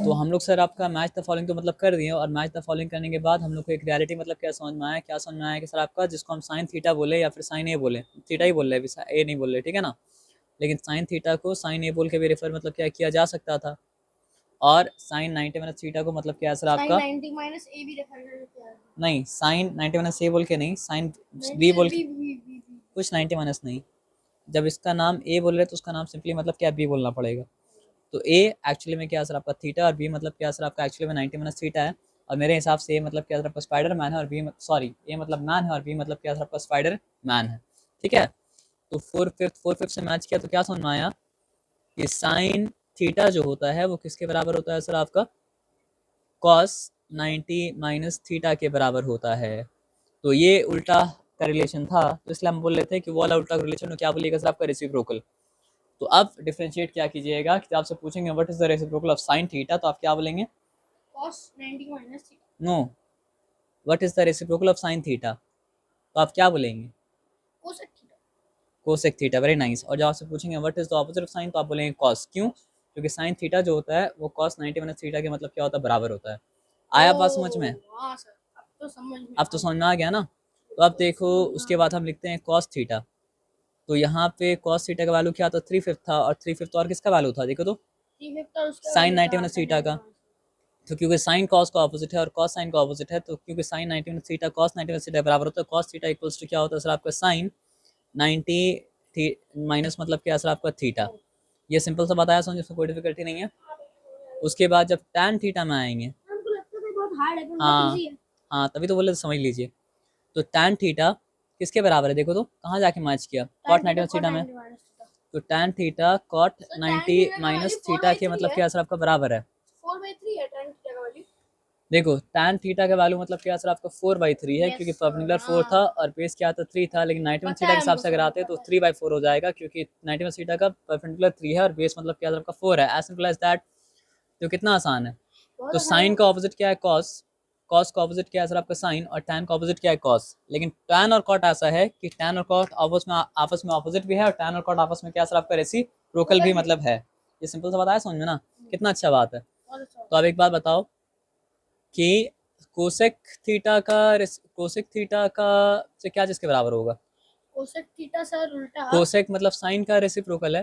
तो हम लोग सर आपका मैच द फॉलोइंग तो मतलब कर दिए, और मैच द फॉलोइंग करने के बाद हम लोग को एक रियलिटी मतलब क्या समझ में आया कि सर आपका जिसको हम साइन थीटा बोले या फिर साइन ए बोले, थीटा ही बोल रहे हैं, ए नहीं बोल रहे, ठीक है ना। लेकिन साइन थीटा को साइन ए बोल के भी रेफर मतलब क्या किया जा सकता था, और साइन 90 माइनस थीटा को मतलब क्या है सर आपका, साइन 90 माइनस ए भी रेफर करते हैं। नहीं साइन 90 माइनस ए बोल के नहीं, साइन बी बोल के, कुछ 90 माइनस नहीं। जब इसका नाम ए बोल रहे तो उसका नाम सिंपली मतलब क्या बी बोलना पड़ेगा। तो ए एक्चुअली में क्या सर आपका थीटा, और बी मतलब क्या सर आपका एक्चुअली में 90 माइनस थीटा है। और मेरे हिसाब से ए मतलब क्या सर आपका स्पाइडर मैन है, और बी सॉरी ए मतलब मैन है, और बी मतलब क्या सर आपका स्पाइडर मैन है, ठीक है। तो फोर फिफ्थ से मैच किया तो क्या समझ में आया कि साइन थीटा जो होता है वो किसके बराबर होता है सर आपका, कॉस 90 माइनस थीटा के बराबर होता है। तो ये उल्टा का रिलेशन था, तो इसलिए हम बोल रहे थे कि वो वाला उल्टा का रिलेशन क्या बोलिएगा सर आपका, रेसिप्रोकल। तो अब डिफरेंशिएट क्या कीजिएगा कि आपसे पूछेंगे what is the reciprocal of sine theta, तो आप क्या बोलेंगे, cos 90 minus theta. No, what is the reciprocal of sine theta, तो आप क्या बोलेंगे, cosec theta. Cosec theta, very nice. और जब आपसे पूछेंगे what is the opposite of sine, तो आप बोलेंगे कॉस। क्यों, क्योंकि साइन थीटा जो होता है वो कॉस 90 माइनस थीटा के मतलब क्या होता है, बराबर होता है। आया बात समझ में, हाँ सर, अब तो समझ में आ गया ना। तो अब देखो उसके बाद हम लिखते हैं कॉस थीटा। तो यहाँ पे कॉस थीटा का वैल्यू क्या था, 3/5 था, और 3/5 और किसका वैल्यू था, देखो तो साइन 90 माइनस थीटा का। तो क्योंकि साइन कॉस का ऑपोजिट है और कॉस साइन का ऑपोजिट है, तो क्योंकि sine 90 minus theta cos 90 minus theta बराबर होता है, कॉस थीटा इक्वल्स टू क्या होता है सर आपका साइन 90 माइनस मतलब क्या सर आपका थीटा। ये सिंपल सा बताया, समझ, इसमें कोई डिफिकल्टी नहीं है। उसके बाद जब टैन थीटा में आएंगे, हाँ हाँ तभी तो बोले समझ लीजिए। तो टैन थीटा किसके बराबर है, देखो तो कहाँ जाके मैच किया, कॉट 90 माइनस थीटा में। तो tan theta cot 90 minus theta के मतलब क्या सर आपका बराबर है, 4/3 है tan थीटा का वैल्यू। देखो टैन थीटा का वैल्यू मतलब क्या सर आपका 4/3 है, क्योंकि परपेंडिकुलर 4 था और बेस क्या था 3 था, लेकिन 90 थीटा के हिसाब से अगर आते तो 3/4 हो जाएगा, क्योंकि 90 थीटा का परपेंडिकुलर 3 है और बेस मतलब क्या सर आपका 4 है, एज सिंपल एज दैट। तो कितना आसान है। तो साइन का ऑपोजिट क्या है, कॉस, कॉस का ऑपोजिट क्या है सर आपका साइन, और टैन का ऑपोजिट क्या है कॉस। लेकिन टैन और कॉट ऐसा है कि टैन और कॉट आपस में ऑपोजिट भी है, और टैन और कॉट आपस में क्या सर आपका रेसिप्रोकल भी मतलब है। ये सिंपल सा बताया समझ में ना, कितना अच्छा बात है। तो अब एक बात बताओ कि कोसेक थीटा का से क्या जिसके बराबर होगा, कोसेक थीटा सर उल्टा। कोसेक मतलब साइन का रेसिप्रोकल है,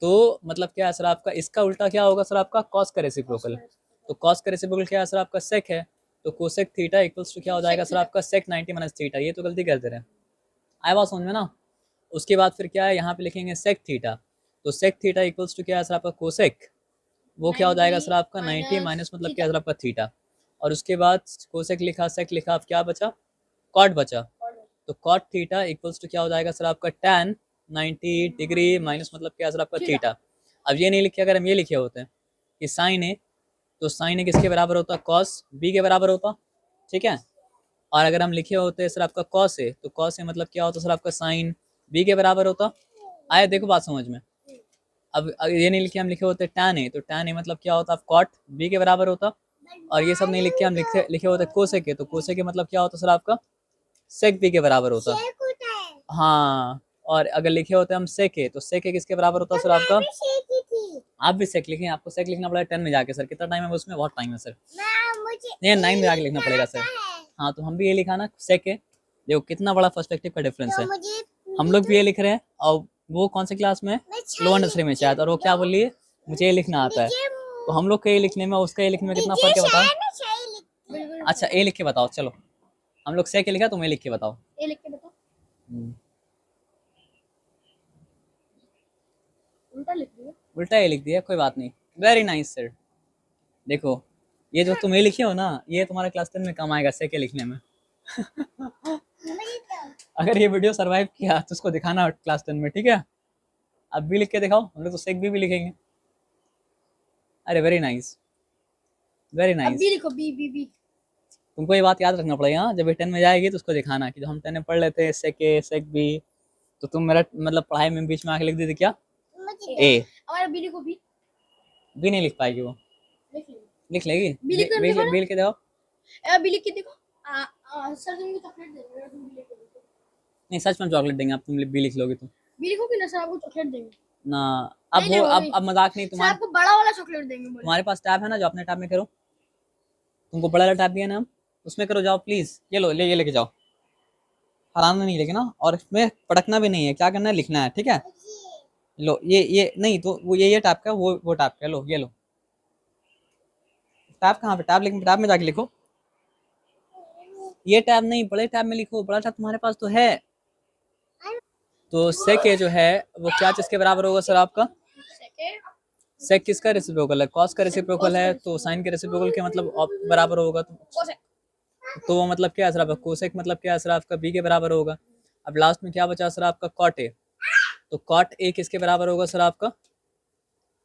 तो मतलब क्या है सर आपका, इसका उल्टा क्या होगा सर आपका, कॉस का रेसिप्रोकल। तो कॉस का रेसिप्रोकल क्या है सर आपका, सेक है। तो कोसेक थीटा इक्वल्स टू क्या हो जाएगा सर आपका, सेक 90 माइनस थीटा। ये तो गलती करते रहे, आया बात समझ में ना। उसके बाद फिर क्या है, यहाँ पे लिखेंगे सेक थीटा। तो सेक थीटा इक्वल्स टू क्या है सर आपका, कोसेक, वो क्या हो जाएगा सर आपका 90 माइनस मतलब क्या है सर आपका थीटा। और उसके बाद कोसेक लिखा, सेक लिखा, अब क्या बचा, कॉट बचा। तो कॉट थीटा इक्वल्स टू क्या हो जाएगा सर आपका, टैन 90 डिग्री माइनस मतलब क्या सर आपका थीटा। अब ये नहीं लिखे, अगर हम ये लिखे होते हैं कि साइन ए, तो साइन ए किसके बराबर होता, कॉस बी के बराबर होता, ठीक है। और अगर हम लिखे होते सर आपका कॉस ए, तो कॉस ए मतलब क्या होता सर आपका साइन बी के बराबर होता। आया देखो बात समझ में। अब ये नहीं लिखे, हम लिखे होते टैन ए, तो टैन ए मतलब क्या होता, कॉट बी के बराबर होता। और ये सब नहीं लिखे, हम लिखे होते कोसेक के, तो कोसेक के मतलब क्या होता सर आपका, सेक बी के बराबर होता। हाँ, और अगर लिखे होते हम सेक ए, तो सेक ए किसके बराबर होता सर आपका, आप भी सेक लिखें, आपको सेक लिखना पड़ेगा 10 में जाके सर, कितना टाइम है उसमें, बहुत टाइम है सर, नहीं 9 में जाके लिखना पड़ेगा सर। हाँ तो हम भी ये लिखा ना सेक ए, देखो कितना बड़ा पर्सपेक्टिव का डिफरेंस है। हम लोग भी ये लिख रहे हैं, और वो कौन से क्लास में, लोअर नर्सरी में शायद, और वो क्या बोल रही है, मुझे ये लिखना आता है। तो हम लोग के ये लिखने में उसका ये लिखने में कितना फर्क है बताओ। अच्छा ए लिख के बताओ, चलो हम लोग सेक ए लिखा, तुम ए लिख के बताओ। ए लिख के बताओ, उल्टा लिख दिया, उल्टा ए लिख दिया, कोई बात नहीं, वेरी नाइस सर। देखो ये जो तुम ए लिखे हो ना, ये तुम्हारे क्लास 10 में काम आएगा सेक ए लिखने में। अगर ये वीडियो सर्वाइव किया तो उसको दिखाना क्लास 10 में, ठीक है। अब भी लिख के दिखाओ, हम लोग तो सेक भी लिखेंगे। अरे वेरी नाइस, वेरी अब नाइस। बी लिखो, बी बी बी। तुमको ये बात याद रखना पड़ेगा, हाँ? जब ये 10 में जाएगी तो उसको दिखाना कि जो हम 10 में पढ़ लेते हैं सेक ए सेक बी, तो तुम मेरा मतलब पढ़ाई में बीच में आके लिख दी थी क्या, ए। हमारा बी लिखो, बी भी नहीं लिख पाएगी वो, लिख ली, लिख लेगी, बी लिख के देखो ना, बी लिख के देखो। बी लिख के देखो। सर तुमको चॉकलेट देंगे अगर तुम बी लिख के देखो। नहीं सच में चॉकलेट देंगे आप, तुम बी लिख लोगे तो। बी लिखोगे ना सर, आपको चॉकलेट देंगे। ना अब नहीं, हो हो गई। अब मजाक नहीं। सर तुम्हारे आपको बड़ा वाला चॉकलेट देंगे बोले। तुम्हारे पास टैब है ना, जो अपने टैब में करो। तुमको बड़ा वाला टैब दिया ना हम, उसमें करो जाओ प्लीज। ये लो, ये लेके जाओ। हराना नहीं लेकिन ना, और इसमें पटकना भी नहीं है, क्या करना है लिखना है, ठीक है। लो ये नहीं तो वो ये टैब का, वो टैब का, लो ये लो। टैब कहाँ पे, टैब लिख, टैब में जाके लिखो। ये टैब नहीं, बड़े टैब में लिखो, बड़ा टैब तुम्हारे पास तो है। तो सेक जो है वो क्या चीज के बराबर होगा सर आपका? सेकेंड सेक किसका रेसिप्रोकल है? कॉस का रेसिप्रोकल है, तो साइन के रेसिप्रोकल के मतलब बराबर होगा। तो वो मतलब क्या है सर आपका? कोसेक मतलब क्या है सर आपका? बी के बराबर होगा। अब लास्ट में क्या बचा सर आपका? Cot A. तो कॉट ए किसके बराबर होगा सर आपका?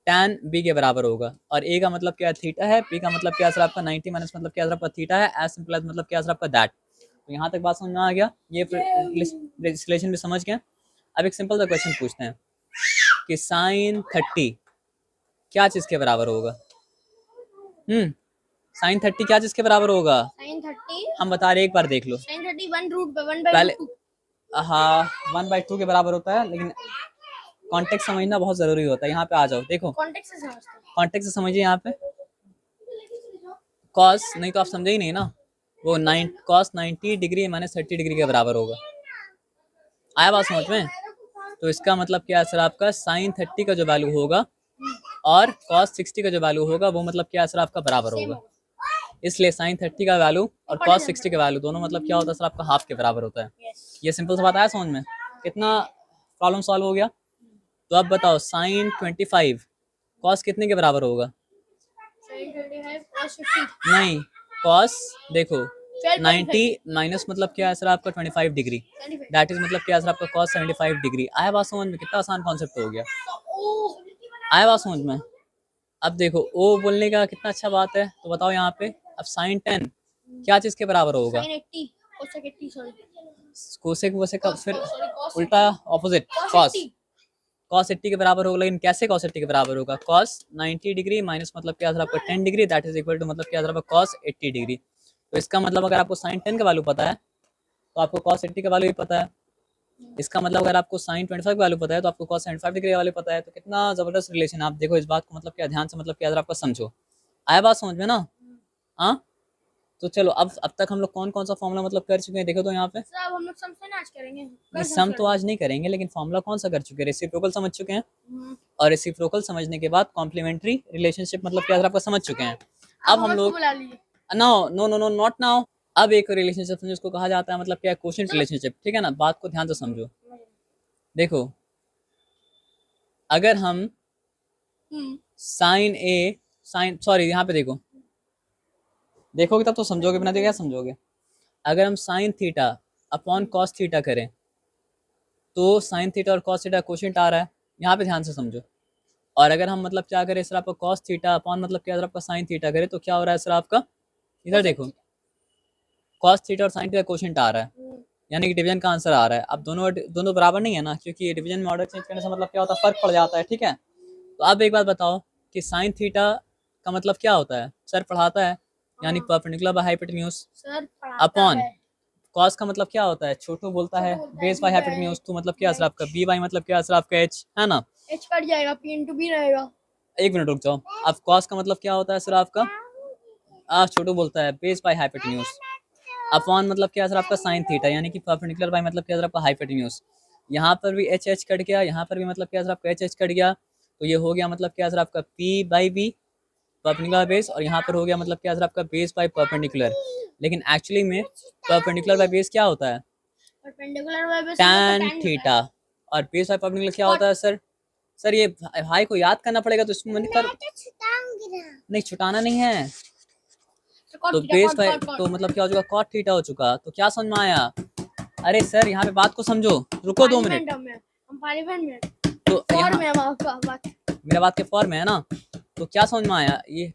टैन बी के बराबर होगा। और ए का मतलब क्या है? थीटा है। बी का मतलब क्या है सर आपका? 90 माइनस मतलब क्या है सर आपका? थीटा है। एज सिंपल एज मतलब क्या है सर आपका? दैट। तो यहाँ तक बात समझ में आ गया, ये रिलेशन भी समझ गए। अब एक सिंपल सा क्वेश्चन पूछते हैं कि साइन 30 क्या चीज के बराबर होगा? साइन 30 क्या चीज के बराबर होगा? साइन 30 हम बता रहे, एक बार देख लो। साइन 30 1 रूट पे 1 बाय पहले 2। हाँ 1/2 के बराबर होता है, लेकिन कॉन्टेक्स्ट समझना बहुत जरूरी होता है। यहाँ पे आ जाओ, देखो कॉन्टेक्स्ट से समझते हैं। कॉन्टेक्स्ट से समझिए। यहाँ पे कॉस नहीं तो आप समझे ही नहीं ना। वो कॉस 90 डिग्री माइनस 30 डिग्री के बराबर होगा। आया बात समझ में? तो इसका मतलब क्या है सर आपका? साइन 30 का जो वैल्यू होगा और कॉस 60 का जो वैल्यू होगा, वो मतलब क्या है सर आपका? बराबर होगा। इसलिए साइन 30 का वैल्यू और कॉस 60 का वैल्यू दोनों मतलब क्या होता है सर आपका? हाफ के बराबर होता है। ये सिंपल सा बात आया समझ में? कितना प्रॉब्लम सॉल्व हो गया? तो अब बताओ साइन 25 कॉस कितने के बराबर होगा? साइन 25 cos 50 नहीं, कॉस देखो 12.5 90 माइनस मतलब क्या है सर आपका? 25 डिग्री। 25 दैट इज मतलब क्या है सर आपका? Cos 75 degree. आया बात समझ में? कितना आसान कॉन्सेप्ट हो गया। आया बात समझ में? अब देखो ओ बोलने का कितना अच्छा बात है। तो बताओ यहाँ पे अब साइन 10 क्या चीज के बराबर होगा? साइन 80 cosec 80 सॉरी कोसेक वोसेक का फिर cos उल्टा ऑपोजिट कॉस 80 कॉस 80 के बराबर होगा। लेकिन कैसे कॉस 80 के बराबर होगा? कॉस 90 डिग्री माइनस मतलब क्या सर आपका? 10 degree. That is equal to मतलब क्या सर आपका? Cos 80 degree. तो इसका मतलब अगर आपको साइन 10 का वैल्यू पता है तो आपको कॉस 80 का वैल्यू भी पता है। इसका मतलब अगर आपको साइन 25 का वैल्यू पता है तो आपको कॉस 75 डिग्री का वैल्यू पता है। तो कितना जबरदस्त रिलेशन है। आप देखो इस बात को मतलब क्या ध्यान से मतलब क्या आपका समझो। आया बात समझ में ना? हाँ तो चलो अब तक हम लोग कौन कौन सा फॉर्मूला मतलब कर चुके हैं, देखो तो यहाँ पे। सर अब हम लोग सम से ना आज करेंगे नहीं, सम तो आज नहीं करेंगे, लेकिन फॉर्मूला कौन सा कर चुके हैं? रेसिप्रोकल समझ चुके हैं। और रेसिप्रोकल समझने के बाद कॉम्प्लीमेंट्री रिलेशनशिप मतलब क्या आपका समझ चुके हैं। अब हम लोग बुला लीजिए no no no no not now. अब एक रिलेशनशिप समझो, उसको कहा जाता है मतलब क्या? Quotient relationship. ठीक है ना? बात को ध्यान से समझो। देखो अगर हम साइन ए साइन सॉरी यहाँ पे देखो, देखोगे तब तो समझोगे, बिना देखे क्या समझोगे? अगर हम sine theta upon cos theta करें तो साइन थीटा और कॉस थीटा क्वोशिएंट आ रहा है। यहाँ पे ध्यान से समझो। और अगर हम मतलब क्या करें सर आपका? कॉस थीटा अपॉन मतलब क्या सर आपका? साइन थीटा करें तो क्या हो रहा है सर आपका? इधर देखो, कॉस थीटा और साइन थीटा क्वोशिएंट आ रहा है, यानी कि डिवीजन का आंसर आ रहा है। अब दोनों दोनों बराबर नहीं है ना, क्योंकि डिवीजन में ऑर्डर चेंज करने से मतलब क्या होता है? फर्क पड़ जाता है। ठीक है, तो अब एक बात बताओ कि साइन थीटा का मतलब क्या होता है? सर पढ़ाता है, यानी परपेंडिकुलर बाय हाइपोटेन्यूज। सर पढ़ाता अपॉन है कॉस का मतलब क्या होता है? छोटू बोलता है बेस बाय हाइपोटेन्यूज। तो मतलब क्या सर आपका? बी बाई मतलब क्या सर आपका? एच है ना? h कट जाएगा p into b रहेगा। एक मिनट रुक जाओ। अब कॉस का मतलब क्या होता है सर आपका? छोटू बोलता है बेस बाय हाइपोटेन्यूज। अपॉन मतलब क्या सर आपका? साइन थीटा, यानी कि परपेंडिकुलर बाय मतलब क्या सर आपका? हाइपोटेन्यूज। यहाँ पर भी एच एच कट गया, यहाँ पर भी मतलब क्या सर आपका? एच एच कट गया। तो ये हो गया मतलब क्या सर आपका? P by B perpendicular base. और यहाँ पर हो गया मतलब क्या सर आपका? Base by perpendicular. लेकिन एक्चुअली में परपेंडिकुलर बाय बेस क्या होता है? Perpendicular by base tan theta. और बेस बाय परपेंडिकुलर क्या होता है सर? सर ये भाई को याद करना पड़ेगा, तो इसमें मैंने कर नहीं, छुटाना नहीं है। तो बेस बाय तो मतलब क्या हो चुका? कॉट थीटा हो चुका। तो क्या समझ में आया? अरे सर यहाँ पे बात को समझो, रुको 2 मिनट। हम पार्लियामेंट में तो फॉर्म यहाँ है आपका बात मेरा बात के फॉर्म है ना? तो क्या समझ में आया? ये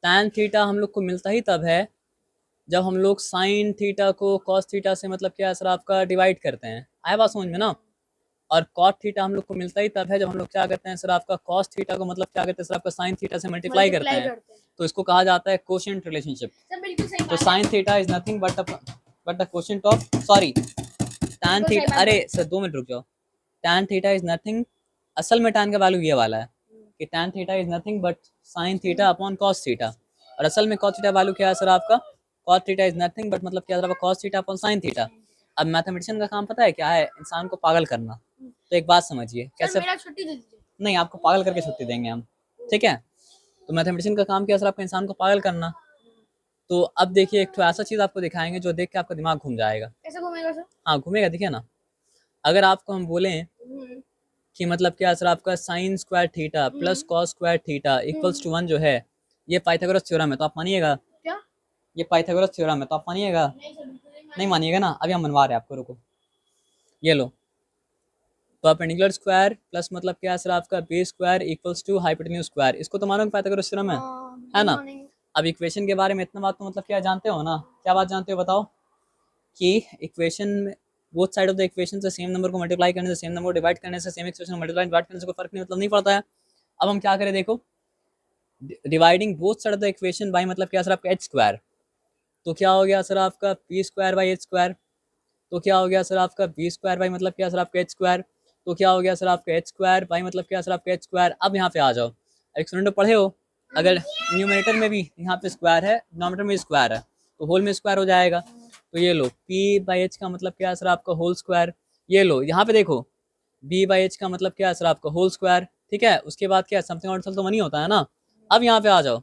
टैन थीटा हम लोग को मिलता ही तब है जब हम लोग साइन थीटा को कॉस थीटा से मतलब क्या सर आपका? डिवाइड करते हैं। आया बात समझ में ना? और कॉट थीटा हम लोग को मिलता ही तब है जब हम लोग क्या करते हैं सर आपका? कॉस थीटा को मतलब क्या करते हैं सर आपका? साइन थीटा से मल्टीप्लाई करते हैं। तो इसको कहा जाता है क्वोशिएंट रिलेशनशिप। सर बिल्कुल सही तो बात है sine theta is nothing but the quotient of sorry tan बिल्कुल सही थीटा। बात अरे है सर 2 मिनट रुक जाओ। टैन थीटा इज नथिंग असल में tan का वैल्यू ये वाला है कि tan theta is nothing but sin theta upon cos theta, और असल में cos थीटा वैल्यू क्या है सर आपका, cos theta is nothing but मतलब क्या है आपका cos theta upon sin theta. अब मैथमेटिशियन का काम पता है क्या है, इंसान को पागल करना। तो एक बात समझिए सर कैसे, मेरा छुट्टी दे दीजिए। नहीं आपको पागल करके छुट्टी देंगे हम, ठीक है। तो मैथमेटिशियन का काम क्या है सर आपका, इंसान को पागल करना। तो अब देखिए एक तो ऐसा चीज आपको दिखाएंगे जो देख के आपका दिमाग घूम जाएगा। कैसे घूमेगा सर? हाँ घूमेगा, देखिए ना। अगर आपको हम बोलें हम्म, कि मतलब क्या है सर आपका sine square theta plus cos square theta equals to 1 जो है, ये पाइथागोरस थ्योरम है, तो आप मानिएगा। क्या? ये पाइथागोरस थ्योरम है तो आप मानिएगा, नहीं सर, बिल्कुल नहीं नहीं मानिएगा ना, अभी हम मनवा रहे हैं आपको, रुको। ये लो, परपेंडिकुलर स्क्वायर प्लस मतलब क्या है सर आपका base square equals to hypotenuse square, इसको तो मानो पाइथागोरस थ्योरम है बिल्कुल ना। मानेंगे। अब इक्वेशन के बारे में इतना बात तो मतलब क्या जानते हो ना, क्या बात जानते हो बताओ, कि इक्वेशन में both side of the equation से सेम नंबर को मल्टीप्लाई करने से, सेम नंबर को डिवाइड करने से, सेम एक्सप्रेशन मल्टीप्लाई डिवाइड करने से कोई फर्क नहीं, मतलब नहीं पड़ता है। अब हम क्या करें देखो, dividing both side of the equation by मतलब क्या सर आपका एच स्क्वायर, तो क्या हो गया सर आपका P square by H square, तो क्या हो गया सर आपका बी स्क्वायर बाई मतलब क्या सर आपका एच स्क्वायर, तो क्या हो गया सर आपका एच स्क्वायर बाई मतलब क्या सर आपका एच स्क्वायर। अब यहाँ पे आ जाओ, एक्सपेरिमेंट में पढ़े हो, अगर न्यूमरेटर में भी यहाँ पे स्क्वायर है, डिनोमिनेटर में स्क्वायर है, तो होल में स्क्वायर हो जाएगा। तो ये लो पी बाई एच का मतलब क्या है सर आपका होल स्क्वायर, ये लो यहाँ पे देखो बी बाई एच का मतलब क्या है सर आपका होल स्क्वायर, ठीक है। उसके बाद क्या है, समथिंग और तो वही होता है ना। अब यहाँ पे आ जाओ,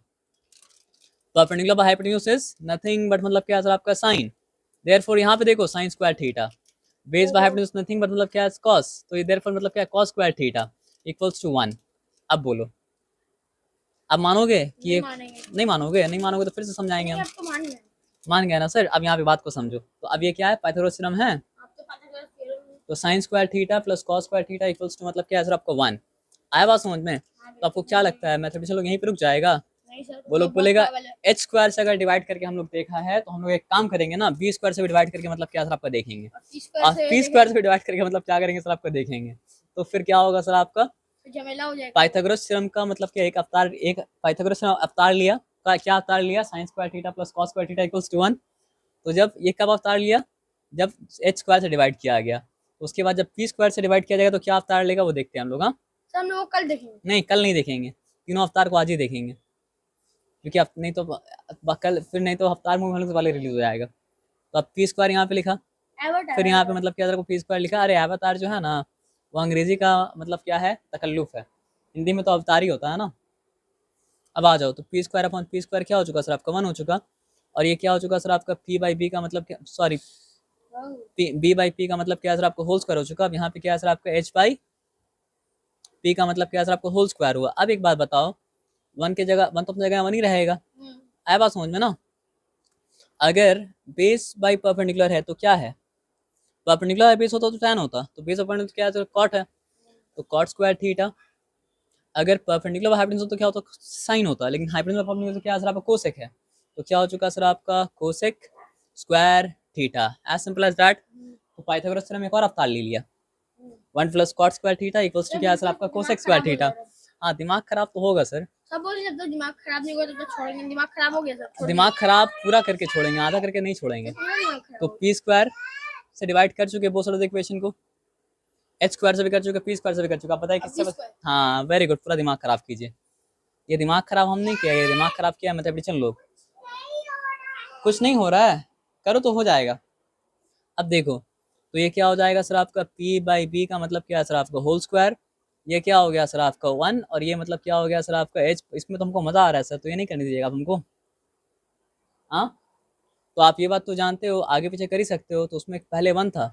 perpendicular by hypotenuse is nothing but मतलब क्या है सर आपका साइन, देयरफॉर यहाँ पे देखो sign square theta, base by hypotenuse nothing but मतलब क्या है cos, तो ये देयरफॉर मतलब क्या है cos square theta equals to 1। अब बोलो, अब मानोगे कि नहीं ये, मानेंगे। नहीं मानोगे, नहीं मानोगे तो फिर से समझाएंगे नहीं, हम। अब तो मान गए। मान गए ना सर, अब यहाँ पे बात को समझो, तो अब ये क्या है, पाइथागोरस थ्योरम है। आप तो पता कर फिर। तो sine square theta plus cos square theta equals to मतलब क्या है सर आपको 1। आया बात समझ में? तो आपको क्या लगता है मैथमेटिशियन लोग यहीं पे रुक जाएगा, नहीं सर, वो लोग बहुत बोलेगा पागल है। एच स्क्वायर से अगर डिवाइड करके हम लोग देखा है तो हम लोग एक काम करेंगे ना, बी स्क्वायर से भी डिवाइड करके मतलब क्या सर आपका देखेंगे, और तीस स्क्वायर और से पी स्क्वायर से भी डिवाइड करके मतलब क्या करेंगे सर आपका देखेंगे। तो फिर क्या होगा सर आपका, झमेला हो जाएगा। पाइथागोरस थ्योरम का मतलब क्या, एक अवतार, एक पाइथागोरस थ्योरम अवतार लिया, का क्या अवतार लिया, sine square theta plus cos square theta equals to 1। तो जब ये कब अवतार लिया, जब एच स्क्वायर से डिवाइड किया गया, तो उसके बाद जब पी स्क्वायर से डिवाइड किया जाएगा तो क्या अवतार लेगा वो देखते हैं हम लोग। हाँ सर हम लोग कल देखेंगे। नहीं कल नहीं देखेंगे, तीनों अवतार को आज ही देखेंगे, क्योंकि अब नहीं तो कल फिर, नहीं तो अवतार मूवी हम लोग से पहले रिलीज हो जाएगा। तो अब पी स्क्वायर यहाँ पे लिखा, फिर यहाँ पे मतलब क्या था, पी स्क्वायर लिखा, अरे अवतार जो है ना वो अंग्रेजी का मतलब क्या है, तकल्लुफ है, हिंदी में तो अवतार ही होता है ना। अब आ जाओ, तो P square upon P square क्या हो चुका सर आपका 1 हो चुका, और ये क्या हो चुका सर आपका पी बाई बी का मतलब क्या, सॉरी बी बाई पी का मतलब क्या है सर आपको होल स्क्वायर हो चुका। अब यहाँ पे क्या है सर आपका एच बाई पी का मतलब क्या है सर आपको होल स्क्वायर हुआ। अब एक बात बताओ, 1 की जगह 1 तो अपनी जगह 1 ही रहेगा, आया बात समझ में ना। अगर बेस बाई परपेंडिकुलर है तो क्या है, परपेंडिकुलर बेस होता तो tan होता, तो बेस परपेंडिकुलर क्या है तो कॉट है, तो कॉट स्क्वायर थीटा। अगर परपेंडिकुलर हाइपोटेन्यूज तो क्या होता, साइन होता, लेकिन हाइपोटेन्यूज परपेंडिकुलर तो क्या है सर आपका कोसेक है, तो क्या हो चुका सर आपका cosec square theta, as simple as that. तो पाइथागोरस थ्योरम एक और अवतार ले लिया, 1 plus cot square theta equals to क्या है सर आपका कोसेक स्क्वायर थीटा। हाँ दिमाग खराब तो होगा सर, सब बोल जब तक दिमाग खराब नहीं हुआ तब तक छोड़ेंगे। दिमाग खराब हो गया सर, छोड़ दिमाग खराब पूरा करके छोड़ेंगे, आधा करके नहीं छोड़ेंगे। पूरा दिमाग खराब तो हो पी स्क्वायर से डिवाइड कर चुके बहुत सारे इक्वेशन को, एच स्क्वायर से भी कर चुके, पी स्क्वायर से भी कर चुका, पता है किससे स्क्वायर। हाँ वेरी गुड, पूरा दिमाग खराब कीजिए। ये दिमाग खराब हम नहीं किया, ये दिमाग खराब किया मैथमेटिशियन लोग। कुछ नहीं हो रहा है, करो तो हो जाएगा। अब देखो, तो ये क्या हो जाएगा सर आपका p बाई बी का मतलब क्या है सर आपका होल स्क्वायर, ये क्या हो गया सर आपका 1, और ये मतलब क्या हो गया सर आपका h। इसमें तो हमको मजा आ रहा है सर, तो ये नहीं करने दीजिएगा आप हमको। हाँ तो आप ये बात तो जानते हो, आगे पीछे कर ही सकते हो, तो उसमें पहले 1 था,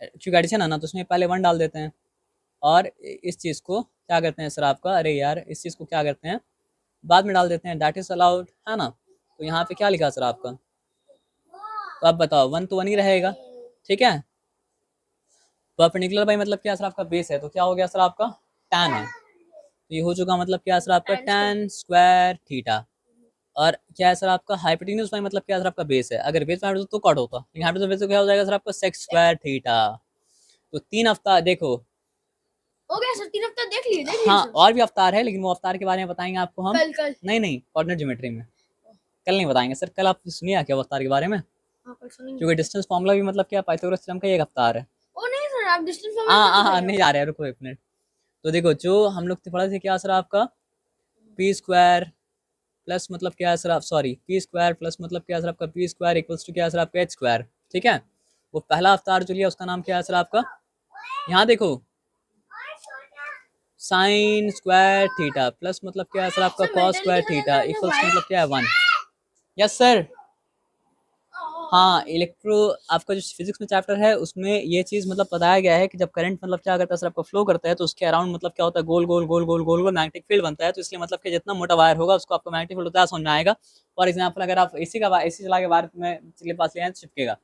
क्योंकि एडिशन है ना, तो उसमें पहले 1 डाल देते हैं, और इस चीज़ को क्या करते हैं सर आपका, अरे यार इस चीज़ को क्या करते हैं बाद में डाल देते हैं, दैट इज अलाउड है ना। तो यहाँ पे क्या लिखा सर आपका, तो अब बताओ 1 तो 1 ही रहेगा, ठीक है। परपेंडिकुलर बाई मतलब क्या सर आपका बेस है, तो क्या हो गया सर आपका tan है, तो ये हो चुका मतलब क्या सर आपका tan स्क्वायर थीटा। और क्या है सर आपका हाइपोटेन्यूज बाई मतलब क्या सर आपका बेस है, अगर बेस में तो कट होता, लेकिन हाइपोटेन्यूज बेस तो क्या हो जाएगा सर आपका sec स्क्वायर थीटा। तो 3 अवतार देखो, हो गया सर, 3 हफ्ता देख लिए हाँ सर। और भी अवतार है, लेकिन वो अवतार के बारे में बताएंगे आपको हम कल नहीं नहीं कोऑर्डिनेट ज्योमेट्री में, कल नहीं बताएंगे सर, कल आप सुनिए क्या अवतार के बारे में, हाँ, कल सुनेंगे। क्योंकि डिस्टेंस फॉर्मूला भी मतलब क्या पाइथागोरस थ्योरम का एक अवतार है। ओ नहीं सर, आप डिस्टेंस हाँ फॉर्मूला हाँ हाँ नहीं जा रहे हैं, रुको एक मिनट। तो देखो जो हम लोग पढ़े थे क्या सर आपका पी स्क्वायर प्लस मतलब क्या है सर आप सॉरी पी स्क्वायर प्लस मतलब क्या है सर आपका पी स्क्वायर इक्वल्स टू क्या है सर आपका एच स्क्वायर, ठीक है। वो पहला अवतार जो लिया उसका नाम क्या है सर आपका, यहाँ देखो साइन स्क्वायर थीटा प्लस मतलब क्या है सर आपका सर कॉस मेंटली स्क्वायर कितना थीटा लेना है इक्वल्स भाई? मतलब क्या है 1। Yes sir. हाँ इलेक्ट्रो आपका जो फिजिक्स में चैप्टर है उसमें ये चीज मतलब बताया गया है कि जब करंट मतलब क्या करता है सर आपका फ्लो करता है तो उसके अराउंड मतलब क्या होता है गोल गोल गोल गोल गोल गोल मैग्नेटिक फील्ड बनता है। तो इसलिए मतलब कि जितना मोटा वायर होगा उसको आपको मैग्नेटिक फील्ड होता है समझ में आएगा। फॉर एग्जाम्पल अगर आप एसी चला के वायर में चलिए पास ले आए तो चिपकेगा।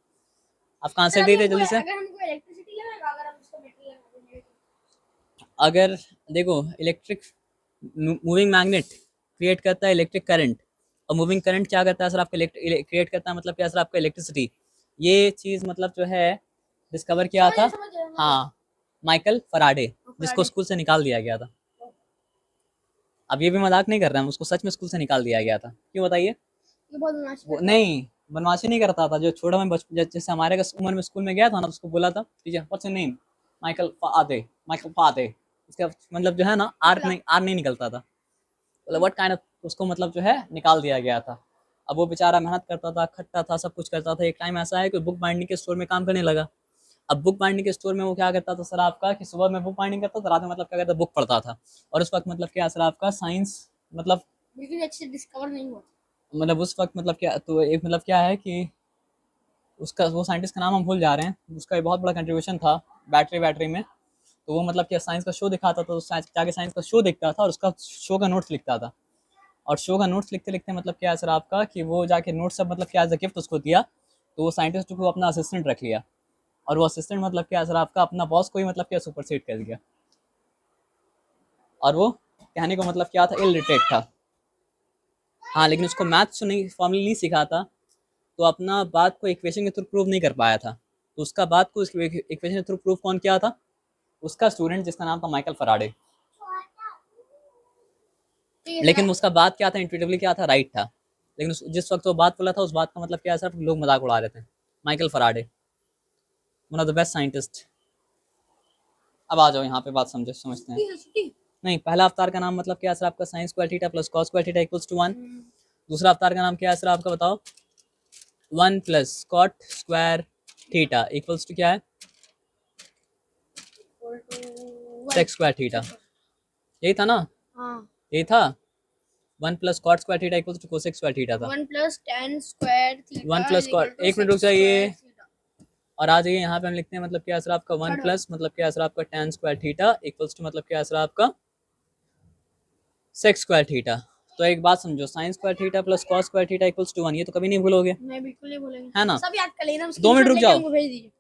आपका सर आंसर अभी दे दे हमको जल्दी से। अगर हमको इलेक्ट्रिसिटी लगेगा अगर हम उसको मेटल लगा देंगे अगर देखो इलेक्ट्रिक मूविंग मैग्नेट क्रिएट करता है इलेक्ट्रिक करंट और मूविंग करंट क्या करता है सर आपका क्रिएट करता है मतलब क्या सर आपका इलेक्ट्रिसिटी। ये चीज मतलब जो है डिस्कवर किया था समझ गए हाँ माइकल फराडे, जिसको फराडे। स्कूल से निकाल दिया गया था। अब ये भी मजाक नहीं कर रहा है, उसको सच में स्कूल से निकाल दिया गया था। क्यों बताइए। ये बहुत बदमाशी वो करता है। नहीं बदमाशी नहीं करता था, जो छोटा मैं बचपन जैसे हमारे उम्र में स्कूल में गया था ना तो उसको बोला था teacher what's your name Michael फादे माइकल फादे। इसका मतलब जो है ना आर नहीं निकलता था। मतलब व्हाट काइंड ऑफ उसको मतलब जो है निकाल दिया गया था। अब वो बेचारा मेहनत करता था खटता था सब कुछ करता था। एक टाइम ऐसा है कि बुक बाइंडिंग के स्टोर में काम करने लगा। अब बुक बाइंडिंग के स्टोर में वो क्या करता था सर आपका कि सुबह में बुक बाइंडिंग करता था रात में मतलब क्या करता बुक पढ़ता था। और उस वक्त मतलब क्या सर आपका साइंस मतलब बिल्कुल अच्छे से डिस्कवर नहीं हुआ। मतलब उस वक्त मतलब क्या तो एक मतलब क्या है कि उसका वो साइंटिस्ट का नाम हम भूल जा रहे हैं। उसका एक बहुत बड़ा कंट्रीब्यूशन था बैटरी में। तो वो मतलब क्या साइंस का शो दिखाता था तो जाके साइंस का शो देखता था और उसका शो का नोट्स लिखता था। और शो का नोट्स लिखते लिखते मतलब क्या है सर आपका कि वो जाके नोट्स सब मतलब क्या एज अ गिफ्ट उसको दिया। तो वो साइंटिस्ट को अपना असिस्टेंट रख लिया। और वो असिस्टेंट मतलब क्या है सर आपका अपना बॉस को ही मतलब क्या सुपरसीड कर दिया। और वो कहने को मतलब क्या था इलिटरेट था। हाँ लेकिन उसको मैथ्स नहीं फॉर्मली नहीं सिखाता तो अपना बात को इक्वेशन के थ्रू प्रूव नहीं कर पाया था। तो उसका बात को इक्वेशन के थ्रू प्रूव कौन किया था, उसका स्टूडेंट जिसका नाम था माइकल फराडे। ठीक है लेकिन सर। उसका बात क्या था इंट्यूटिवली क्या था राइट था। लेकिन जिस वक्त वो बात बोला था उस बात का मतलब क्या है सर लोग मजाक उड़ा रहे थे। Michael Faraday one of the best scientist. अब आ जाओ यहाँ पे बात समझते हैं। छुट्टी। नहीं पहला अवतार का नाम मतलब क्या है सर आपका sine square theta plus cos square theta equals to 1। Hmm, दूसरा अवतार का नाम क्या है सर आपका बताओ 1 plus cot square theta equals to क्या है equal to sec square theta. यही था ना, हाँ यही था 1 plus cot square theta equals to cosec square theta था। 1 plus tan square 1 theta plus is equal cot to एक मिनट रुक 6 जाइए स्क्वायर थीटा। और आ जाइए यहाँ पे हम लिखते हैं मतलब क्या सर आपका 1 थर्ड वाला। प्लस मतलब क्या सर आपका tan square theta equals to मतलब क्या सर आपका सेक स्क्वायर थीटा। तो एक बात समझो sine square theta plus cos square theta equals to 1 ये तो कभी नहीं भूलोगे मैं बिल्कुल नहीं बोलेंगे। है ना। सब याद कर लेना, दो मिनट स्क्रीनशॉट रुक लेके जाओ। हमको भेज दीजिए।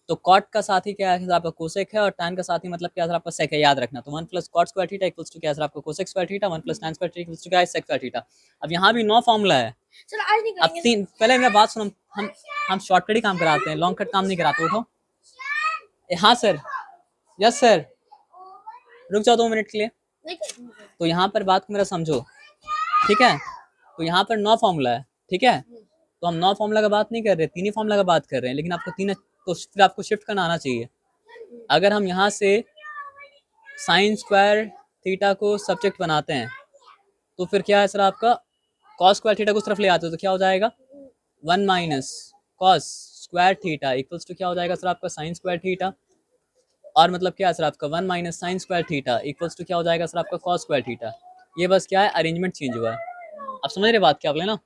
तो कॉट का साथी क्या है आपका कोसेक है और tan का साथी मतलब क्या सर आपका सेक है याद रखना। तो 1 plus cot square theta equals to क्या सर आपका cosec square theta 1 plus tan square theta equals to क्या है सेक स्क्वायर थीटा। अब यहाँ भी 9 फॉर्मूला है। चलो आज नहीं अब करेंगे तीन पहले मेरा बात सुनो हम शॉर्टकट ही काम कराते हैं लॉन्ग कट काम नहीं कराते उठो। हाँ सर यस सर रुक जाओ 2 मिनट के लिए। नहीं करेंगे। तो यहाँ पर बात को मेरा समझो ठीक है। तो यहाँ पर 9 फॉर्मूला है ठीक है। तो हम 9 फॉर्मूला का बात नहीं कर रहे 3 ही फॉर्मूला का बात कर रहे हैं लेकिन आपको 3 तो फिर आपको शिफ्ट करना आना चाहिए। अगर हम यहाँ से साइन स्क्वायर थीटा को सब्जेक्ट बनाते हैं तो फिर क्या है सर आपका कॉस स्क्वायर थीटा को उस तरफ ले आते हो तो क्या हो जाएगा 1 minus cos square theta equals to क्या हो जाएगा सर आपका साइन स्क्वायर थीटा। और मतलब क्या है सर आपका 1 minus sine square theta equals to क्या हो जाएगा सर आपका कॉस स्क्वायर थीटा। ये बस क्या है अरेंजमेंट चेंज हुआ है। आप समझ रहे बात क्या बोले ना।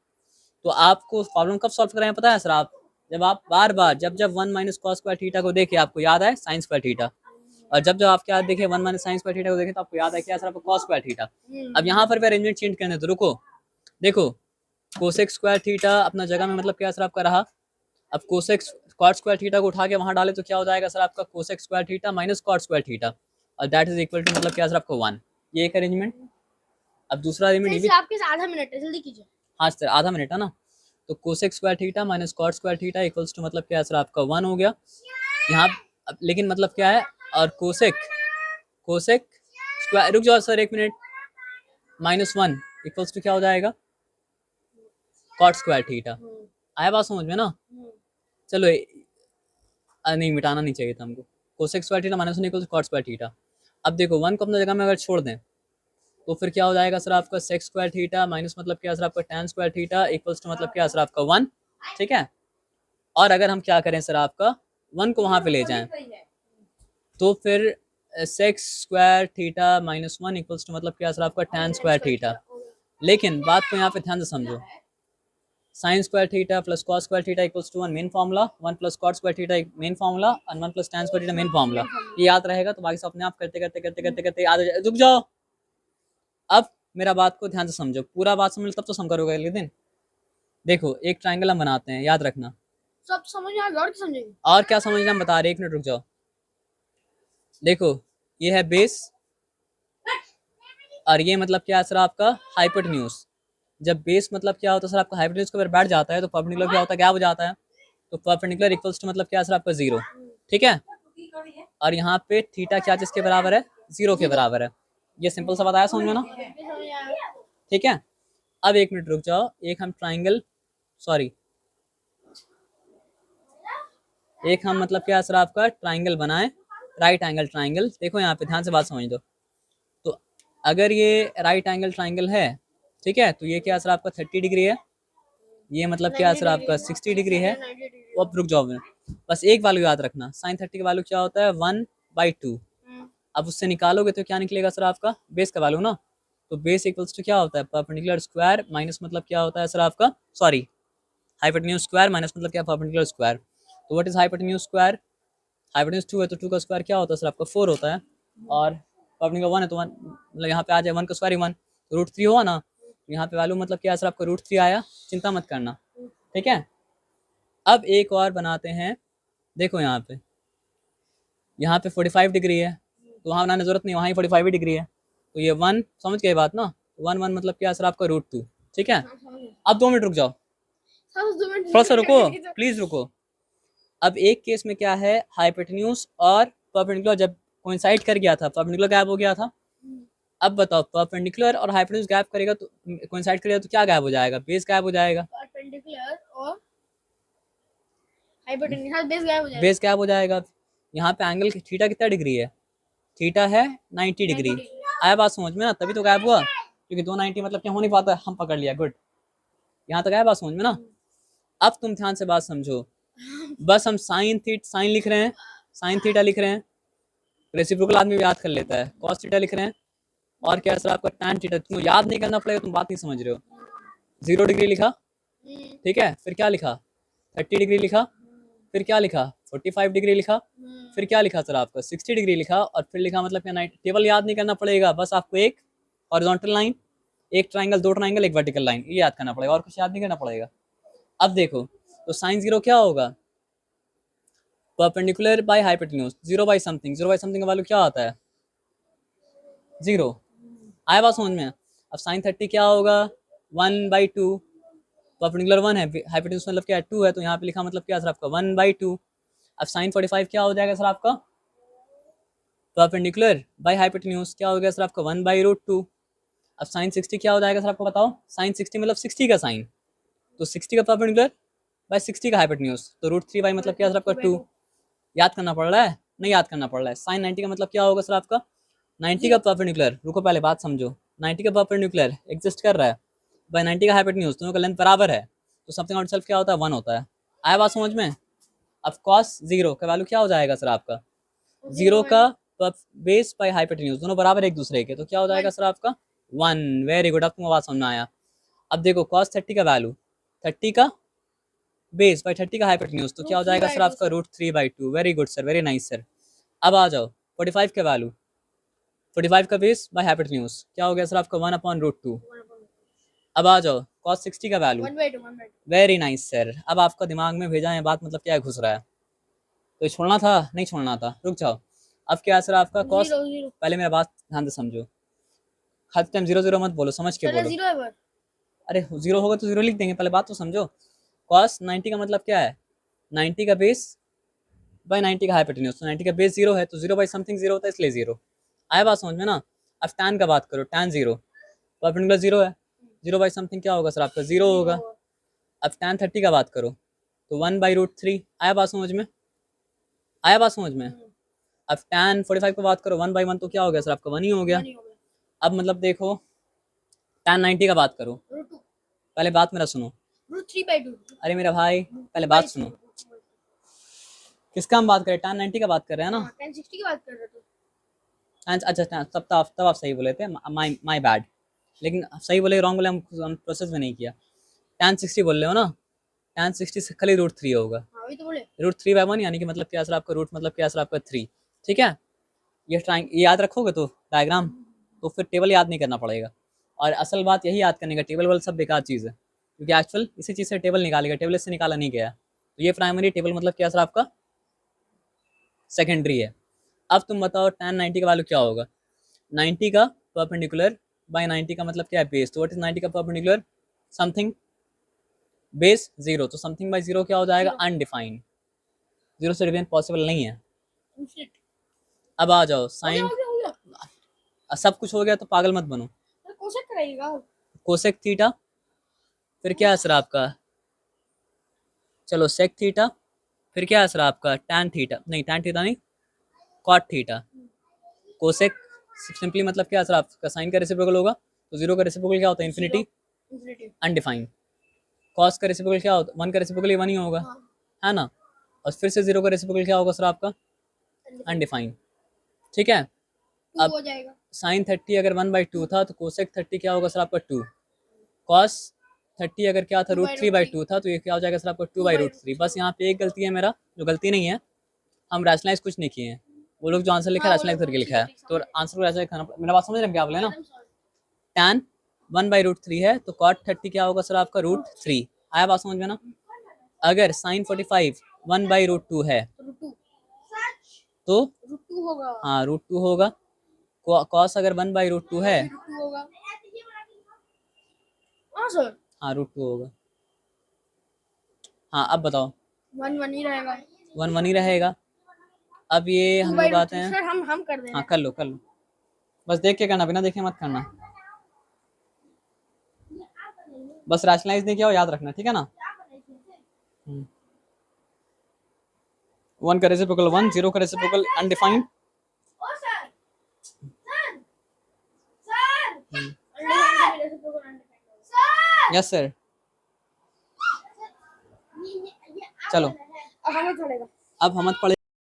तो आपको प्रॉब्लम कब सॉल्व कराएं पता है सर आप जब आप बार बार जब 1 माइनस कॉस स्क्वायर थीटा को देखे आपको याद आए साइन स्क्वायर थीटा। और जब आप क्या देखे 1 माइनस साइन स्क्वायर थीटा को देखे तो आपको याद है क्या सर आपको कॉस स्क्वायर थीटा। अब यहाँ पर भी अरेंजमेंट चेंज करने तो रुको देखो कोसेक स्क्वायर थीटा अपना जगह में मतलब क्या सर आपका रहा। अब कोसेक कॉट स्क्वायर थीटा को उठा के वहां डाले तो क्या हो जाएगा सर आपका cosec square theta minus cot square theta और दैट इज इक्वल टू मतलब क्या सर आपका 1। ये एक अरेंजमेंट। अब दूसरा अरेंजमेंट ये भी आपके साथ आधा मिनट है, जल्दी कीजिए। हाँ सर आधा मिनट है ना। तो cosec square theta minus cot square theta equals to मतलब क्या है सर आपका 1 हो गया यहाँ। लेकिन मतलब क्या है और कोसेक कोसेक स्क्वायर रुक जाओ सर 1 मिनट -1 इक्वल्स टू क्या हो जाएगा कॉट स्क्वायर थीटा। आया बात समझ में ना। चलो नहीं मिटाना नहीं चाहिए था हमको। Cosec square theta -1 equals cot square theta. अब देखो 1 को अपनी जगह में अगर छोड़ दें तो फिर क्या हो जाएगा सर आपका सेक स्क्वायर थीटा माइनस मतलब क्या सर आपका tan square theta equals to मतलब क्या सर आपका 1, ठीक है। और अगर हम क्या करें सर आपका 1 को वहाँ पे ले जाएं तो फिर sec square theta minus 1 equals to मतलब क्या सर आपका tan स्क्वायर थीटा। लेकिन बात को यहाँ पे ध्यान से समझो, sine square theta plus cos square theta equals to 1 main formula, 1 plus cot square theta main formula और 1 plus tan square theta main formula. ये याद रहेगा तो बाकी सब अपने आप करते करते करते करते करते याद हो जाए। रुक जाओ, अब मेरा बात को ध्यान से समझो, पूरा बात समझ तब तो सम करोगे अगले दिन। देखो एक ट्राइंगल हम बनाते हैं, याद रखना। सब समझ आ गया और क्या समझेंगे? और क्या समझना हम बता रहे, 1 मिनट रुक जाओ। देखो ये है बेस और ये मतलब क्या है सर आपका हाइपोटेन्यूज। जब बेस मतलब क्या होता है सर आपका हाइपोटेन्यूज के ऊपर बैठ जाता है तो परपेंडिकुलर क्या होता है, गैप हो जाता है। तो परपेंडिकुलर इक्वल्स टू मतलब क्या है सर आपका 0, ठीक है। और यहाँ पे थीटा क्या किसके बराबर है, 0 के बराबर है। ये सिंपल सा बताया समझ में ना, ये समझ आया। ठीक है। अब 1 मिनट रुक जाओ, एक हम ट्राइंगल सॉरी एक हम मतलब क्या है सर आपका ट्राइंगल बनाए, राइट एंगल ट्राइंगल। देखो यहाँ पे ध्यान से बात समझ दो। तो अगर ये राइट एंगल ट्राइंगल है, ठीक है, तो ये क्या सर आपका 30 डिग्री है, ये मतलब क्या सर आपका 60 डिग्री है। 90 डिग्री। तो अब रुक जाओ मैं, बस एक वैल्यू याद रखना, साइन 30 का वैल्यू क्या होता है 1/2। अब उससे निकालोगे तो क्या निकलेगा सर आपका बेस का वैल्यू ना। तो बेस इक्वल्स टू क्या होता है परपेंडिकुलर स्क्वायर माइनस मतलब क्या होता है सर आपका सॉरी हाइपोटेन्यूज स्क्वायर माइनस मतलब क्या परपेंडिकुलर स्क्वायर। तो what is hypotenuse square, hypotenuse 2 है तो 2 का स्क्वायर क्या होता है सर आपका 4 होता है। और परपेंडिकुलर 1 है तो 1 मतलब यहाँ पे आ जाए 1 का स्क्वायर ही 1, तो √3 हुआ ना। तो यहाँ पे वैल्यू मतलब क्या है सर आपका √3 आया, चिंता मत करना, ठीक है। अब एक और बनाते हैं, देखो यहाँ पे 45 डिग्री है तो वहाँ बनाने जरूरत नहीं, वहाँ ही 45 ही डिग्री है। तो ये 1 समझ गए बात ना, 1 1 मतलब क्या है सर आपका √2, ठीक है। अब 2 मिनट रुक जाओ, सब 2 मिनट थोड़ा सा रुको, प्लीज रुको। अब एक केस में क्या है हाइपोटेन्यूज और परपेंडिकुलर जब कोइंसाइड कर गया था, परपेंडिकुलर गैप हो गया था। अब बताओ परपेंडिकुलर और हाइपोटेन्यूज गैप करेगा तो कोइंसाइड करेगा तो क्या गैप हो जाएगा, बेस गैप हो जाएगा। परपेंडिकुलर और हाइपोटेन्यूज बेस गायब हो जाएगा। बेस गैप हो जाएगा। यहाँ पे एंगल थीटा कितना डिग्री है, थीटा है 90 डिग्री। आया बात समझ में ना, तभी तो गैप हुआ, क्योंकि 290 मतलब क्या हो नहीं पाता, हम पकड़ लिया, गुड। यहाँ तक आया बात समझ में ना। अब तुम ध्यान से बात समझो, बस हम साइन लिख रहे हैं, साइन थीटा लिख रहे हैं, रेसिप्रोकल आदमी भी याद कर लेता है, कॉस थीटा लिख रहे हैं, और क्या सर आपका tan थीटा। तुमको याद नहीं करना पड़ेगा, तुम बात नहीं समझ रहे हो। 0 डिग्री लिखा, ठीक है, फिर क्या लिखा 30 डिग्री लिखा, फिर क्या लिखा 45 डिग्री लिखा, फिर क्या लिखा सर आपका 60 डिग्री लिखा, और फिर लिखा मतलब क्या 90। टेबल याद नहीं करना पड़ेगा, बस आपको एक हॉरिजॉन्टल लाइन, एक ट्राइंगल, दो ट्राइंगल, एक वर्टिकल लाइन, ये याद करना पड़ेगा, और कुछ याद नहीं करना पड़ेगा। अब देखो तो साइन 0 क्या होगा perpendicular by hypotenuse, 0 by something, 0 by something का वैल्यू क्या आता है 0। आया बात समझ में। अब साइन 30 क्या होगा 1/2, परपेंडिकुलर 1 है, हाइपोटेन्यूज मतलब क्या है 2 है, तो यहाँ पे लिखा मतलब क्या सर आपका 1/2। अब साइन 45 क्या हो जाएगा सर आपका परपेंडिकुलर बाय हाइपोटेन्यूज क्या हो गया सर आपका 1/√2। अब साइन 60 क्या हो जाएगा सर आपको बताओ, साइन 60 मतलब 60 का साइन, तो 60 का परपेंडिकुलर बाय 60 का हाइपोटेन्यूज, तो √3 बाई मतलब क्या सर आपका 2। याद करना पड़ रहा है, नहीं याद करना पड़ रहा है। साइन 90 का मतलब क्या होगा सर आपका 90 का परपेंडिकुलर, रुको पहले बात समझो, 90 का परपेंडिकुलर एग्जिस्ट कर रहा है बाय 90 का हाइपोटेन्यूज, दोनों का लेंथ बराबर है, तो समथिंग आउट सेल्फ क्या होता है 1 होता है। आया बात समझ में। अब कॉस 0 का वैल्यू क्या हो जाएगा सर आपका 0 का बेस बाय हाइपोटेन्यूज, दोनों बराबर एक दूसरे के, तो क्या हो जाएगा सर आपका 1। वेरी गुड, अब तुमको बात समझ में आया। अब देखो कॉस 30 का वैल्यू 30 का बेस बाय 30 का हाइपोटेन्यूज, तो क्या हो जाएगा सर आपका √3/2। Very good sir, very nice sir. अब आ जाओ 45 का वैल्यू, 45 का बेस बाय हाइपोटेन्यूज क्या हो गया सर आपका 1/√2। अब आ जाओ cos 60 का वैल्यू, 1/2 वेरी नाइस सर। अब आपका दिमाग में भेजा है बात मतलब क्या घुस रहा है, तो छोड़ना था नहीं छोड़ना था, रुक जाओ। अब क्या है सर आपका cos, 0 पहले मेरा बात ध्यान से समझो, हर टाइम 0 0 मत बोलो, समझ के पहले बोलो। 0 है पर अरे 0 होगा तो 0 लिख देंगे, पहले बात तो समझो। cos 90 का मतलब क्या है 90 का बेस बाय 90 का हाइपोटेन्यूज, तो 90 का बेस 0 है तो 0 बाय समथिंग 0 होता है, इसलिए 0। आया बात समझ में ना। अब tan का बात करो, tan 0 परपेंडिकुलर 0 है, 0 बाय समथिंग क्या होगा सर आपका 0 होगा। अब tan 30 का बात करो तो 1/√3। आया बात समझ में, आया बात समझ में। अब tan 45 की बात करो 1/1 तो क्या हो गया सर आपका 1 ही हो गया। नहीं हो गया। अब मतलब देखो tan 90 का बात करो, रूट 2 पहले बात मेरा सुनो। रूट 3/2 अरे मेरा भाई पहले बात सुनो, किसका हम बात करें, tan 90 का बात कर रहे हैं ना। हाँ 1060 की बात कर रहे थे। अच्छा तब आप सही बोले थे, माय बैड। लेकिन सही बोले रॉन्ग बोले, हम प्रोसेस में नहीं किया। tan 60 बोल रहे हो ना, tan 60 से खाली रूट 3 होगा। हाँ वही तो बोले। रूट 3/1 यानी कि मतलब क्या सर आपका रूट मतलब क्या सर आपका 3। ठीक है, ये याद रखोगे तो डायग्राम, तो फिर टेबल याद नहीं करना पड़ेगा। और असल बात यही याद करने का, टेबल वाल सब बेकार चीज़ है, क्योंकि एक्चुअल इसी चीज़ से टेबल निकालेगा, टेबल इससे निकाला नहीं गया। तो ये प्राइमरी टेबल मतलब क्या सर आपका सेकेंडरी है। अब तुम बताओ tan 90 का वैल्यू क्या होगा। 90 का परपेंडिकुलर बाय 90 का मतलब क्या है बेस, तो व्हाट इज 90 का परपेंडिकुलर, समथिंग बेस 0, तो समथिंग बाय 0 क्या हो जाएगा, अनडिफाइंड। 0 से डिफाइन पॉसिबल नहीं है। Infinite। अब आ जाओ हो गया साइन, हो गया हो गया। सब कुछ हो गया तो पागल मत बनो। अरे कोसेक कराइएगा। कोसेक थीटा, फिर क्या है सर आपका, चलो सेक थीटा, फिर क्या है सर आपका tan थीटा, नहीं tan थीटा नहीं, कॉट थीटा। कोसेक सिंपली मतलब क्या है सर आपका साइन का रेसिप्रोकल होगा, तो 0 का रेसिप्रोकल क्या होता है, इन्फिनिटी, इन्फिनिटी। अनडिफाइंड। कॉस का रेसिप्रोकल क्या होता है, 1 का रेसिप्रोकल 1 ही होगा, हाँ है ना। और फिर से 0 का रेसिप्रोकल क्या होगा सर आपका, अनडिफाइंड। ठीक है, 2 अब हो जाएगा। साइन 30 अगर 1/2 था तो कोसेक 30 क्या होगा सर आपका 2। कॉस 30 अगर क्या था, 2 root by three root by 3। Two था, तो ये क्या हो जाएगा सर आपका 2 2 by by root root three. 3 बस यहाँ पे एक गलती है मेरा, जो गलती नहीं है, हम रैशनलाइज कुछ नहीं किए हैं। वो लोग जो आंसर लिखा है हाँ रैशनलाइज करके लिखा है, ठीक तो समझ आंसर को रैशनलाइज करना मेरा बात समझ रहे हैं क्या बोले ना। एकदम सॉरी। tan 1/√3 है तो cot 30 क्या होगा सर आपका √3। आया बात समझ में ना। अगर sin 45 1/√2 है रूट 2 तो रूट 2 होगा। हाँ √2 होगा। cos अगर 1/√2 है, रूट 2 होगा। हाँ सर। हाँ √2 होगा। हाँ अब बताओ, 1 ही रहेगा। 1 ही रहेगा। अब ये 2 हम by लोग root आते 3 हैं, सर हम कर दे रहे हाँ हैं। कर लो कर लो, बस देख के करना, बिना देखे मत करना। बस रैशनलाइज नहीं किया हो याद रखना, ठीक है ना। 1 का रेसिप्रोकल 1, 0 का रेसिप्रोकल अनडिफाइंड। ओ sir sir underline sir yes sir, चलो अब हमें पड़ेगा। अब हम पढ़े